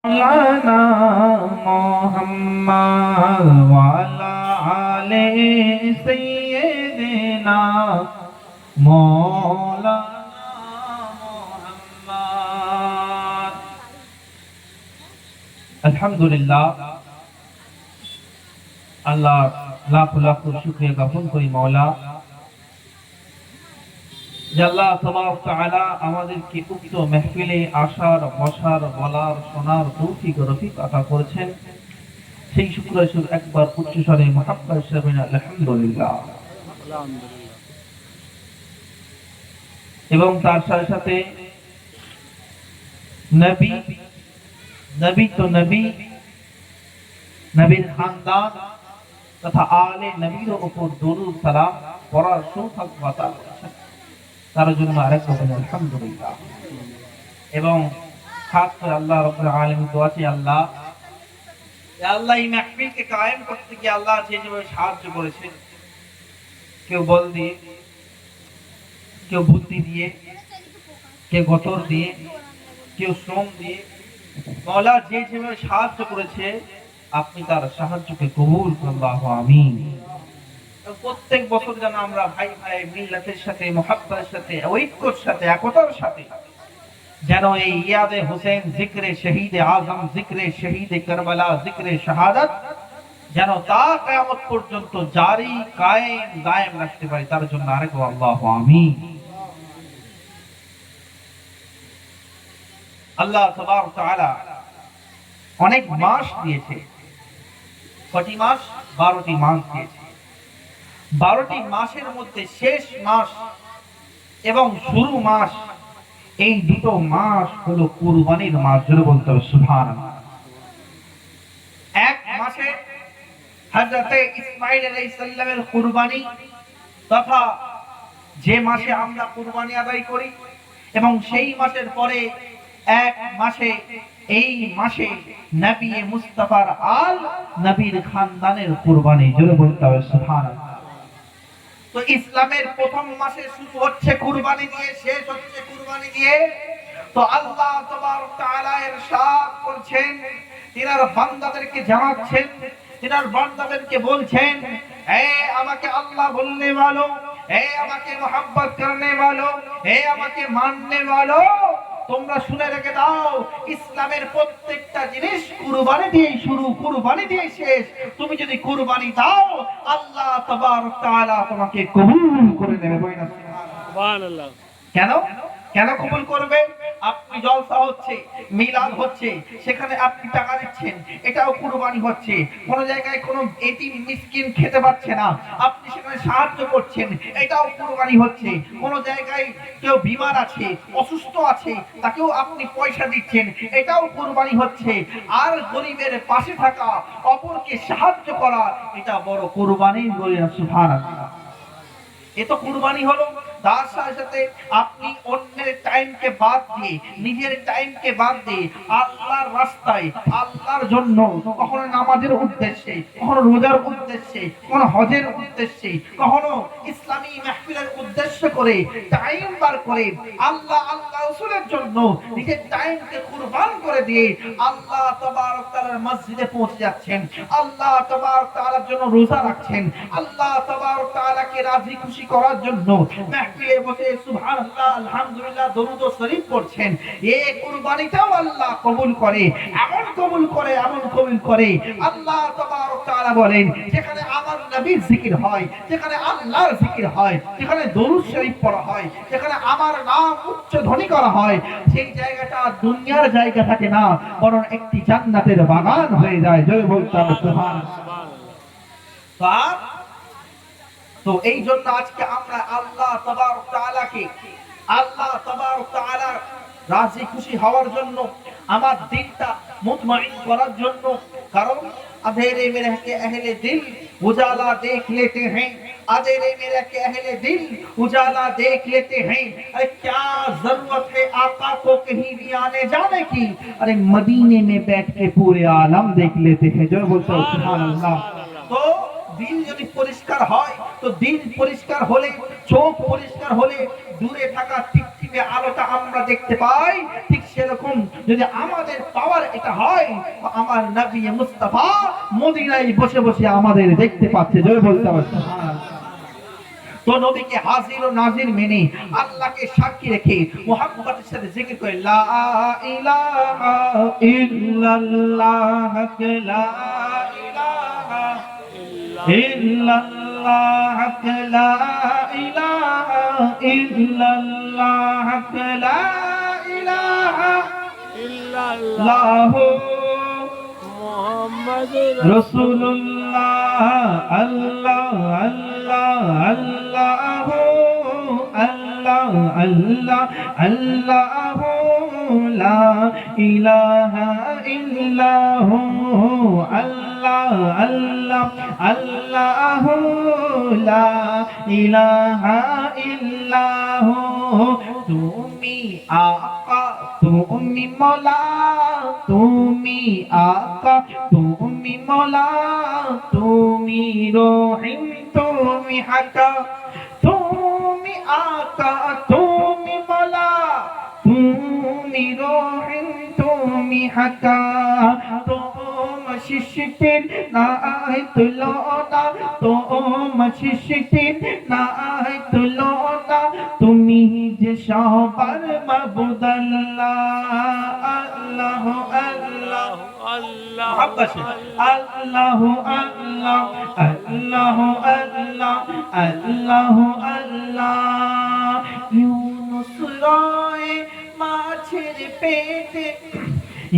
मौलाना मोहम्मद वाला आले सैयदना मौलाना मोहम्मद। अल्हम्दुलिल्लाह, अल्लाह लाख लाख शुक्रिया ज्ञापन करी मौला যে আল্লাহ তাবারক তাআলা আমাদেরকে উক্ত মাহফিলে আসার, বসার, বলার, শোনার তৌফিক ও রফিক আতা করেছেন। সেই শুকরিয়া শুধু একবার উচ্চ স্বরে মুহাব্বত হিসেবে আলহামদুলিল্লাহ। এবং তার সাথে সাথে নবী তো নবীর খানদান তথা আলে নবীর উপর দরুদ সালাম পড়ার সৌভাগ্য আতা করেছেন। তার জন্য আরেকবার আলহামদুলিল্লাহ। এবং খাস করে আল্লাহ রাব্বুল আলামিন দোয়া চাই, আল্লাহ এই মাহফিলকে কায়েম করতে গিয়ে আল্লাহ যেভাবে সাহায্য করেছেন, কেউ বল দিয়ে, কেউ বুদ্ধি দিয়ে, কেউ গতর দিয়ে, কেউ শ্রম দিয়ে, মাওলা যেভাবে সাহায্য করেছে আপনি তার সাহায্যকে কবুল করুন, আল্লাহু আমিন। প্রত্যেক বছর যেন আমরা ভাই ভাই মিল্লাতের সাথে, মুহাব্বতের সাথে, ঐক্যের সাথে, একতার সাথে যেন এই ইয়াদে হোসেন, জিক্রে শহীদ আজম, জিক্রে শহীদ কারবালা, জিক্রে শাহাদাত যেন তা কিয়ামত পর্যন্ত জারি, কায়েম, দায়েম রাখতে পারি, তার জন্য আরেকবার আল্লাহু আমিন। আল্লাহ তাবারক তাআলা অনেক মাস দিয়েছে। কয়টি মাস? 12টি মাস দিয়েছে। 12টি মাসের মধ্যে শেষ মাস এবং শুরু মাস, এই দুটো মাস হলো কুরবানির মাস। জোরে বলতে হবে সুবহানাল্লাহ। এক মাসে হযরতে ইসমাঈল আলাইহিস সালামের কুরবানি, তথা যে মাসে আমরা কুরবানি আদায় করি, এবং সেই মাসের পরে এক মাসে, এই মাসে নবী মুস্তাফার আল নবীর খানদানের কুরবানি। জোরে বলতে হবে সুবহানাল্লাহ। তো ইসলামের প্রথম মাসে শুরু হচ্ছে কুরবানি দিয়ে, শেষ হচ্ছে কুরবানি দিয়ে। তো আল্লাহ তাবারক তাআলা ইরশাদ করছেন, তিনার বান্দাদেরকে জানাচ্ছেন, তিনার বান্দাদেরকে বলছেন, হে আমাকে আল্লাহ বলনে वालों, হে আমাকে মুহাব্বত করনে वालों, হে আমাকে মাননে वालों, তোমরা শুনে রেখে দাও, ইসলামের প্রত্যেকটা জিনিস কুরবানি দিয়ে শুরু, কুরবানি দিয়ে শেষ। তুমি যদি কুরবানি দাও, আল্লাহ তাবারক তাআলা তোমাকে কবুল করে নেবে। সুবহানাল্লাহ। কেন কেন কবুল করবে? আপনি জলসা হচ্ছে, মিলাদ হচ্ছে, সেখানে আপনি টাকা দিচ্ছেন, এটাও কুরবানি হচ্ছে। কোন জায়গায় কোন এতিম মিসকিন খেতে পাচ্ছে না, আপনি সেখানে সাহায্য করছেন, এটাও কুরবানি হচ্ছে। কোন জায়গায় কেউ বিমার আছে, অসুস্থ আছে, তাকেও আপনি পয়সা দিচ্ছেন, এটাও কুরবানি হচ্ছে। আর গরিবের পাশে থাকা, অপরকে সাহায্য করা, এটা বড় কুরবানি। সুবহানাল্লাহ। এ তো কুরবানি হলো। তার সাথে সাথে আপনি অন্যের টাইমকে বাদ দিয়ে, নিজের টাইমকে বাদ দিয়ে আল্লাহর রাস্তায়, আল্লাহর জন্য, কখনো নামাজের উদ্দেশ্যে, কখনো রোজার উদ্দেশ্যে, কখনো হজের উদ্দেশ্যে, কখনো ইসলামী মাহফিলের উদ্দেশ্য করে টাইম বার করে আল্লাহ রাসূলের জন্য নিজের টাইমকে কুরবান করে দিয়ে আল্লাহ তাবারক তাআলার মসজিদে পৌঁছে যাচ্ছেন, আল্লাহ তাবারক তাআলার জন্য রোজা রাখছেন, আল্লাহ তাবারক তাআলাকে রাজি খুশি করার জন্য মাহফিলে বসে সুবহানাল্লাহ, আলহামদুলিল্লাহ, দরুদ ও শরীফ পড়ছেন। এই কুরবানিটাও আল্লাহ কবুল করে। এমন কবুল করে আল্লাহ তাবারক তাআলা বলেন, যেখানে আমার নবীর জিকির হয়, যেখানে আল্লাহর জিকির হয়, যেখানে দরুদ শরীফ পড়া হয়, যেখানে আমার নাম উচ্চ ধ্বনি করা হয়, সেই জায়গাটা দুনিয়ার জায়গা থাকে না, বরং একটি জান্নাতের বাগান হয়ে যায়। জয় বলতে হবে সুবহানাল্লাহ। তো এই জন্য আজকে আমরা আল্লাহ তাবারক তাআলাকে, আল্লাহ তাবারক তাআলার রাজি খুশি হওয়ার জন্য, আমার দিলটা মুতমাইন করার জন্য, কারণ अंधेरे में रह के अहले दिल उजाला देख लेते हैं, अंधेरे में रह के अहले दिल उजाला देख लेते हैं। अरे क्या जरूरत है आका को कहीं भी आने जाने की, अरे मदीने में बैठ के पूरे आलम देख लेते हैं। जो बोलते हैं सुभान अल्लाह। तो দিল যদি পরিষ্কার হয়, তো দিল পরিষ্কার হলে, চোখ পরিষ্কার হলে, দূরে থাকা টিকটিকি দিব্যে আলোটা আমরা দেখতে পাই, ঠিক সেরকম যদি আমাদের পাওয়ার এটা হয়, আমার নবী মুস্তাফা মদিনায় বসে বসে আমাদের দেখতে পাচ্ছে। জোরে বলতে হবে সুবহানাল্লাহ। তো নবীকে হাজির ও নাজির মেনে আল্লাহকে সাক্ষী রেখে মুহাম্মদের সাথে জিকির করে লা ইলাহা ইল্লাল্লাহ, লা ইলাহা ইল্লাল্লাহ, লা ইলাহা ইল্লাল্লাহ, লা ইলাহা ইল্লাল্লাহ মুহাম্মাদুর রাসূলুল্লাহ। আল্লাহ আল্লাহ আল্লাহ আল্লাহ আল্লাহ আল্লাহ, লা ইলাহা ইল্লাহু, আল্লাহ আল্লাহ আল্লাহ, লা ইলাহা ইল্লাহু। তুমি আকা তুমি মওলা, তুমি আকা তুমি মওলা, তুমি রহিম তুমি হাকা, তুমি আকা তুমি মওলা, তুমি রহিম তুমি হাকা। তোমার সৃষ্টির নাই তুলনা, তোমার সৃষ্টির নাই তুলনা, তুমি যে সবার মাবুদ। আল্লাহ আল্লাহ আল্লাহ আল্লাহ আল্লাহ আল্লাহ আল্লাহ আল্লাহ আল্লাহ আল্লাহ। ইউনুস রয় মাছের পেটে,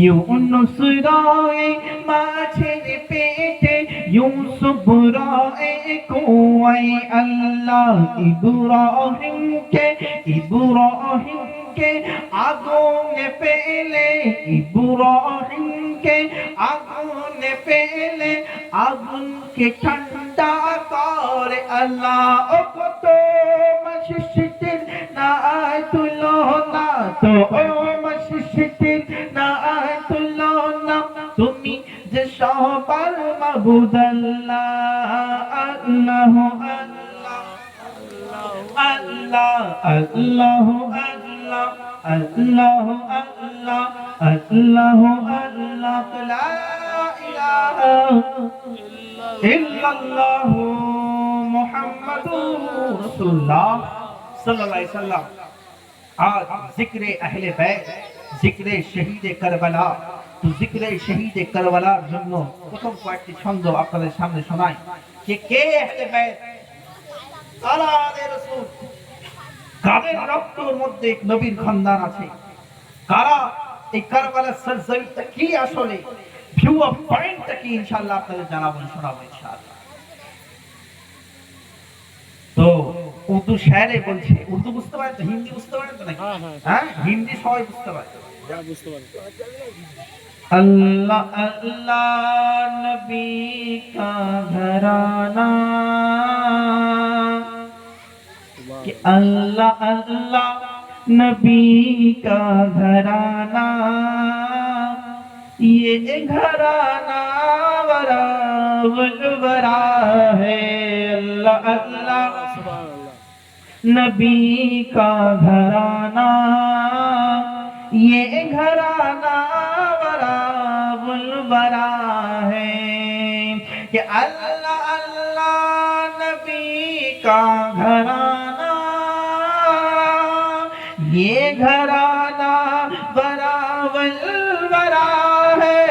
ইউনুস রয় মাছের পেটে, ইউসুফ রয় কুয়ায়। আল্লাহ ইব্রাহিমকে ইব্রাহিমকে আগুনে ফেলে, ইব্রাহিমকে আগুনে ফেলে আগুনকে ঠান্ডা করে। আল্লাহ ও কত সৃষ্টির নাই তুলনা, তো সৃষ্টির নাই তুলনা, তুমি যে সবার মাবুদ। আল্লাহ আল্লাহ আল্লাহ আল্লাহ আল্লাহ আল্লাহ আল্লাহ আল্লাহ আল্লাহ, লা ইলাহা ইল্লাল্লাহ মুহাম্মাদুর রাসূলুল্লাহ সাল্লাল্লাহু আলাইহি সাল্লাম। আজ জিক্রে আহলে বাইত, জিক্রে শহীদে কারবালা। তো জিক্রে শহীদে কারবালার জন্য প্রথম কয়েকটি ছন্দ আপনাদের সামনে শোনাই। কে আহলে বাইত? সালাতে রাসূল। কাদের রক্তের মধ্যে নবীর খানদান আছে? কারা এই কারবালার সরজমিনটা কি আসলে ভিউ অফ পয়েন্টটা কি ইনশাআল্লাহ আপনাদের জানাবো, শোনাবো ইনশাআল্লাহ। তো উর্দু শায়রে বলছে, উর্দু বুঝতে পারেন তো? হিন্দি বুঝতে পারেন তো নাকি? হ্যাঁ, হিন্দি সবাই বুঝতে পারে। अल्लाह अल्लाह नबी का घराना, कि अल्लाह अल्लाह नबी का घराना, ये घराना बरा वरा है। अल्लाह अल्लाह नबी का घराना, ये घराना बरा बुलबरा है। कि अल्लाह अल्लाह नबी का घराना, ये घराना बरा बुलबरा है।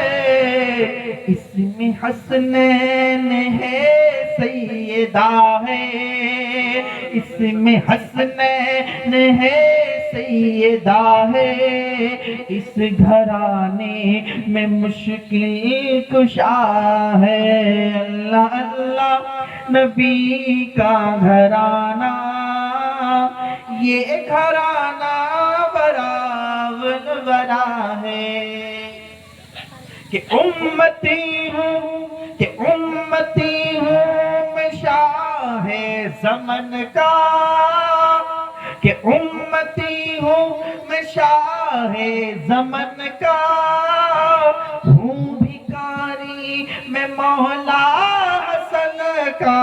इसमें हसनैन है सैयदा है, इसमें हसनैन है सैयदा है। इस घराने में मुश्किल कुशा है। अल्लाह अल्लाह नबी का घराना, ये घराना बराबर बरा है। कि उम्मती हूँ, कि उम्मती हूँ मैं शाह ज़मन का, कि उम्मती हूँ मैं शाह ज़मन का। हूँ भिखारी मैं मौला हसन का,